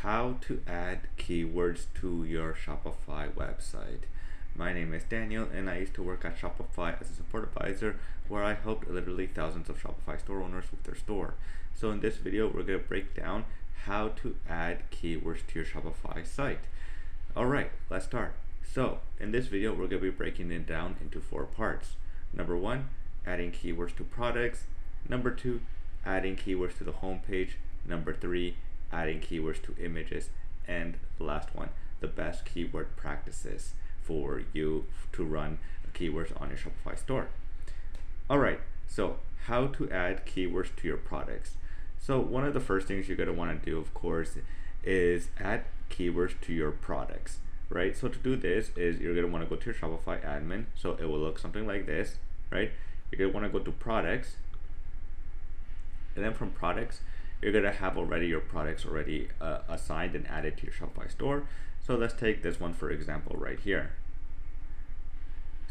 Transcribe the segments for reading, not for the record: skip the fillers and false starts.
How to add keywords to your Shopify website. My name is Daniel and I used to work at Shopify as a support advisor where I helped literally thousands of Shopify store owners with their store. So in this video, we're going to break down how to add keywords to your Shopify site. Alright, let's start. So in this video, we're going to be breaking it down into 4 parts. Number 1, adding keywords to products. Number 2, adding keywords to the home page. Number 3, adding keywords to images. And the last one, the best keyword practices for you to run keywords on your Shopify store. Alright, so how to add keywords to your products. So one of the first things you're going to want to do, of course, is add keywords to your products, right? So to do this is you're going to want to go to your Shopify admin. So it will look something like this, right? You're going to want to go to products, and then from products, you're going to have already your products already assigned and added to your Shopify store. So let's take this one for example right here.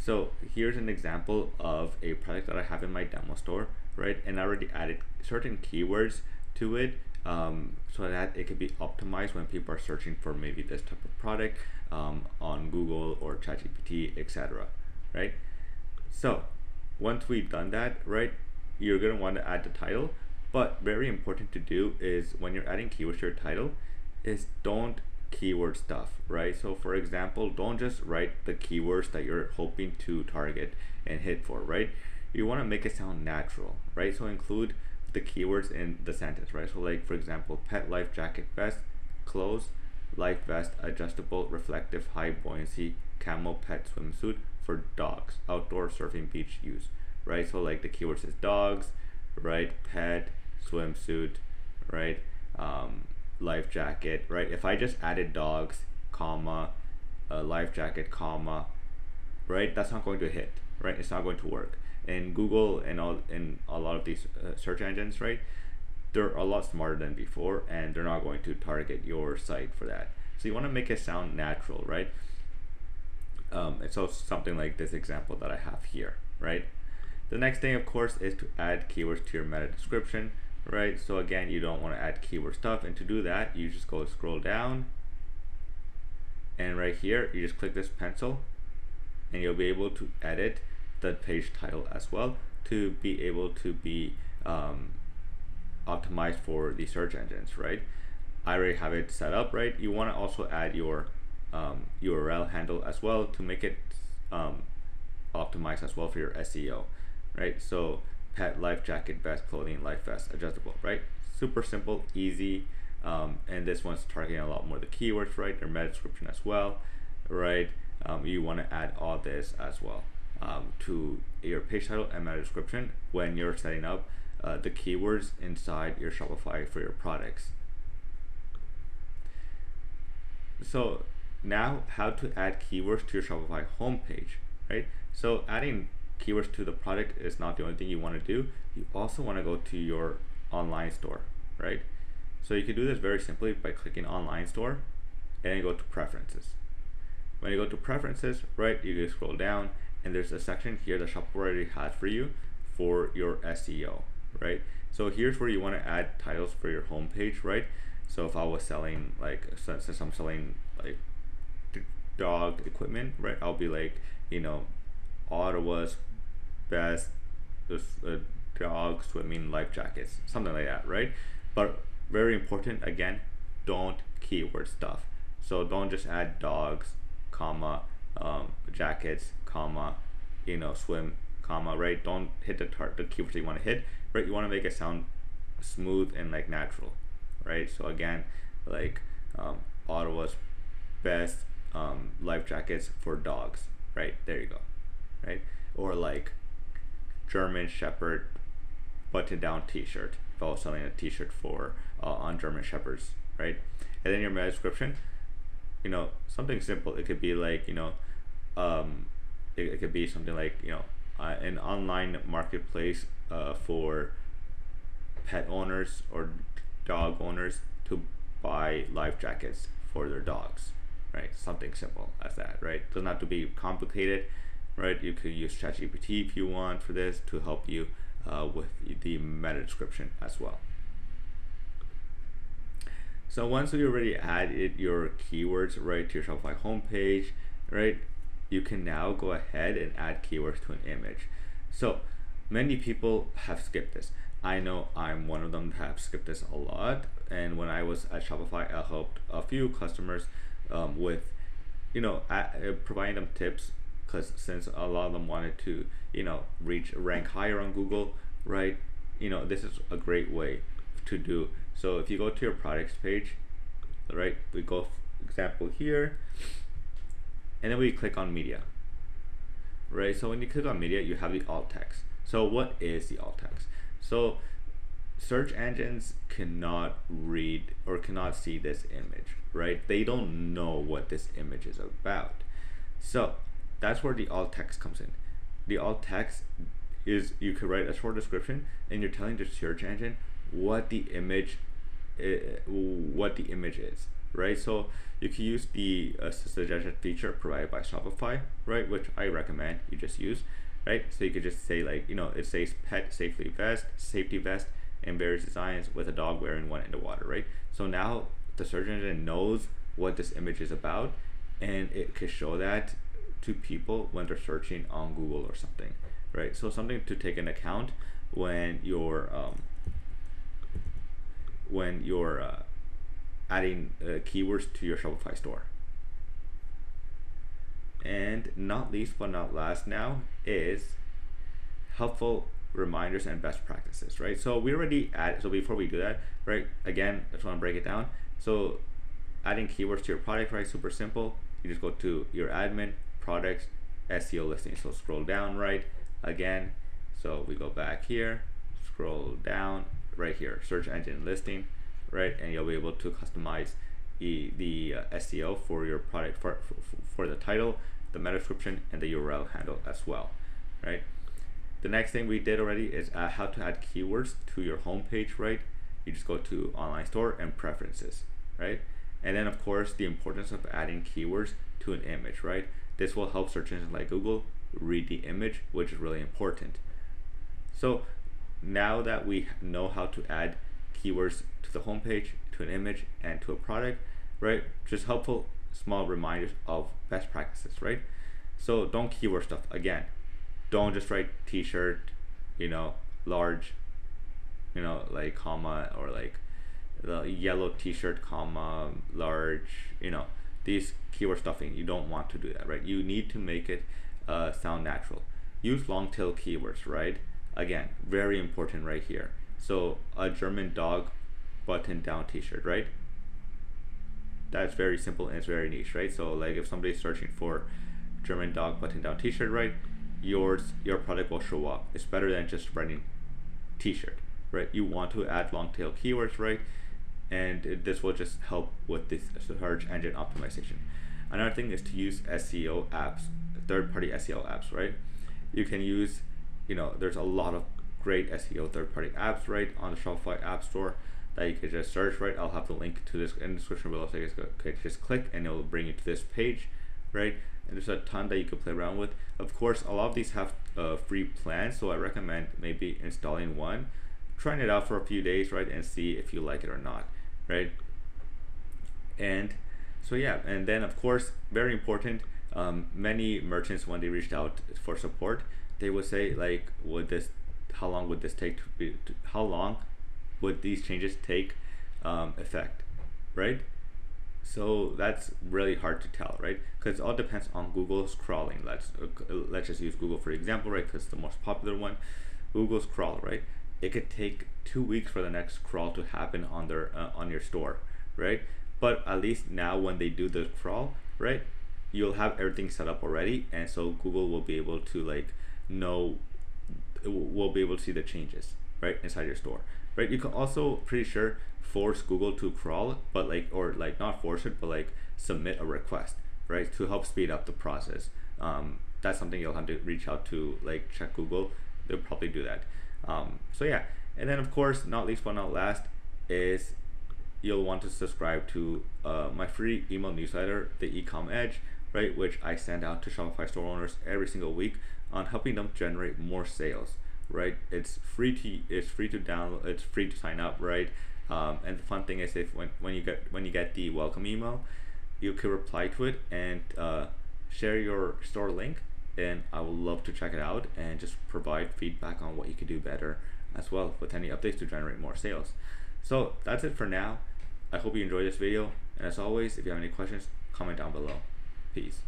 So here's an example of a product that I have in my demo store, right? And I already added certain keywords to it so that it could be optimized when people are searching for maybe this type of product on Google or ChatGPT, etc. Right? So once we've done that, right, you're going to want to add the title. But very important to do is when you're adding keywords to your title is don't keyword stuff, right? So for example, don't just write the keywords that you're hoping to target and hit for, right? You want to make it sound natural, right? So include the keywords in the sentence, right? So like for example, pet life jacket vest, clothes, life vest, adjustable, reflective, high buoyancy, camo pet swimsuit for dogs, outdoor surfing beach use, right? So like the keywords is dogs, right, pet, swimsuit, right, life jacket, right? If I just added dogs, comma, life jacket, comma, right, that's not going to hit, right? It's not going to work. And Google and a lot of these search engines, right, they're a lot smarter than before, and they're not going to target your site for that. So you want to make it sound natural, right? And so something like this example that I have here, right? The next thing, of course, is to add keywords to your meta description, right? So again, you don't want to add keyword stuff, and to do that, you just go scroll down, and right here, you just click this pencil, and you'll be able to edit the page title as well to be able to be optimized for the search engines, right? I already have it set up, right? You want to also add your URL handle as well to make it optimized as well for your SEO. Right, so pet, life jacket, vest, clothing, life vest, adjustable, right? Super simple, easy, and this one's targeting a lot more the keywords, right? Their meta description as well, right? You want to add all this as well to your page title and meta description when you're setting up the keywords inside your Shopify for your products. So now, how to add keywords to your Shopify homepage, right? So adding keywords to the product is not the only thing you want to do. You also want to go to your online store, right? So you can do this very simply by clicking online store and then go to preferences. When you go to preferences, right, you can scroll down and there's a section here that Shopify already has for you for your SEO, right? So here's where you want to add titles for your homepage, right? So if I was selling, like, since I'm selling like dog equipment, right, I'll be like, you know, Ottawa's best dog swimming life jackets, something like that, right? But very important, again, don't keyword stuff. So don't just add dogs, comma, jackets, comma, you know, swim, comma, right? Don't hit the keywords that you want to hit, right? You want to make it sound smooth and like natural, right? So again, like Ottawa's best life jackets for dogs, right? There you go, right? Or like German Shepherd button down t-shirt if I was selling a t-shirt for on German Shepherds, right? And then your meta description, you know, something simple. It could be like, you know, it could be something like, you know, an online marketplace for pet owners or dog owners to buy life jackets for their dogs, right? Something simple as that, right? Doesn't have to be complicated, right? You could use ChatGPT if you want for this to help you with the meta description as well. So once you already added your keywords right to your Shopify homepage, right, you can now go ahead and add keywords to an image. So many people have skipped this. I know I'm one of them that have skipped this a lot. And when I was at Shopify, I helped a few customers with, providing them tips, because since a lot of them wanted to, reach rank higher on Google, right? This is a great way to do. So if you go to your products page, right, we go example here, and then we click on media, right? So when you click on media, you have the alt text. So what is the alt text? So search engines cannot read or cannot see this image, right? They don't know what this image is about. So that's where the alt text comes in. The alt text is, you could write a short description and you're telling the search engine what the image is, right? So you can use the suggested feature provided by Shopify, right, which I recommend you just use, right? So you could just say, like, it says pet safety vest and various designs with a dog wearing one in the water, right? So now the search engine knows what this image is about, and it could show that to people when they're searching on Google or something, right? So something to take into account when you're adding keywords to your Shopify store. And not least but not last now is helpful reminders and best practices, right? So we already add, so before we do that, right, again, I just want to break it down. So adding keywords to your product, right, super simple. You just go to your admin, products, SEO listing. So scroll down, right, again. So we go back here, scroll down, right here, search engine listing, right, and you'll be able to customize the SEO for your product, for the title, the meta description, and the URL handle as well, right? The next thing we did already is how to add keywords to your homepage, right? You just go to online store and preferences, right? And then of course the importance of adding keywords to an image, right? This will help search engines like Google read the image, which is really important. So now that we know how to add keywords to the homepage, to an image, and to a product, right, just helpful small reminders of best practices, right? So don't keyword stuff. Again, don't just write t-shirt, large, like comma, or like the yellow t-shirt comma large, these keyword stuffing. You don't want to do that, right? You need to make it sound natural. Use long tail keywords, right? Again, very important right here. So a German dog button down t-shirt, right? That's very simple and it's very niche, right? So like if somebody's searching for German dog button down t-shirt, right, your product will show up. It's better than just writing t-shirt, right? You want to add long tail keywords, right? And this will just help with this search engine optimization. Another thing is to use SEO apps, third-party SEO apps, right? You can use, there's a lot of great SEO third-party apps, right, on the Shopify App Store that you could just search, right? I'll have the link to this in the description below, so you guys just click and it'll bring you to this page, right? And there's a ton that you could play around with. Of course, a lot of these have free plans, so I recommend maybe installing one, trying it out for a few days, right, and see if you like it or not, right? And so yeah, and then of course, very important, many merchants, when they reached out for support, they would say, like, how long would this take how long would these changes take effect, right? So that's really hard to tell, right? Because it all depends on Google's crawling. Let's just use Google for example, right? Because it's the most popular one. Google's crawl, right? It could take 2 weeks for the next crawl to happen on their on your store, right? But at least now when they do the crawl, right, you'll have everything set up already, and so Google will be able to will be able to see the changes, right, inside your store, right? You can also, pretty sure, force Google to crawl, but not force it, but like submit a request, right, to help speed up the process. That's something you'll have to reach out to, like, check Google. They'll probably do that. So yeah, and then of course, not least but not last, is you'll want to subscribe to my free email newsletter, the Ecom Edge, right, which I send out to Shopify store owners every single week on helping them generate more sales, right? It's free to download, it's free to sign up, right? And the fun thing is, if when you get the welcome email, you can reply to it and share your store link, and I would love to check it out and just provide feedback on what you could do better as well with any updates to generate more sales. So that's it for now. I hope you enjoyed this video, and as always, if you have any questions, comment down below. Peace.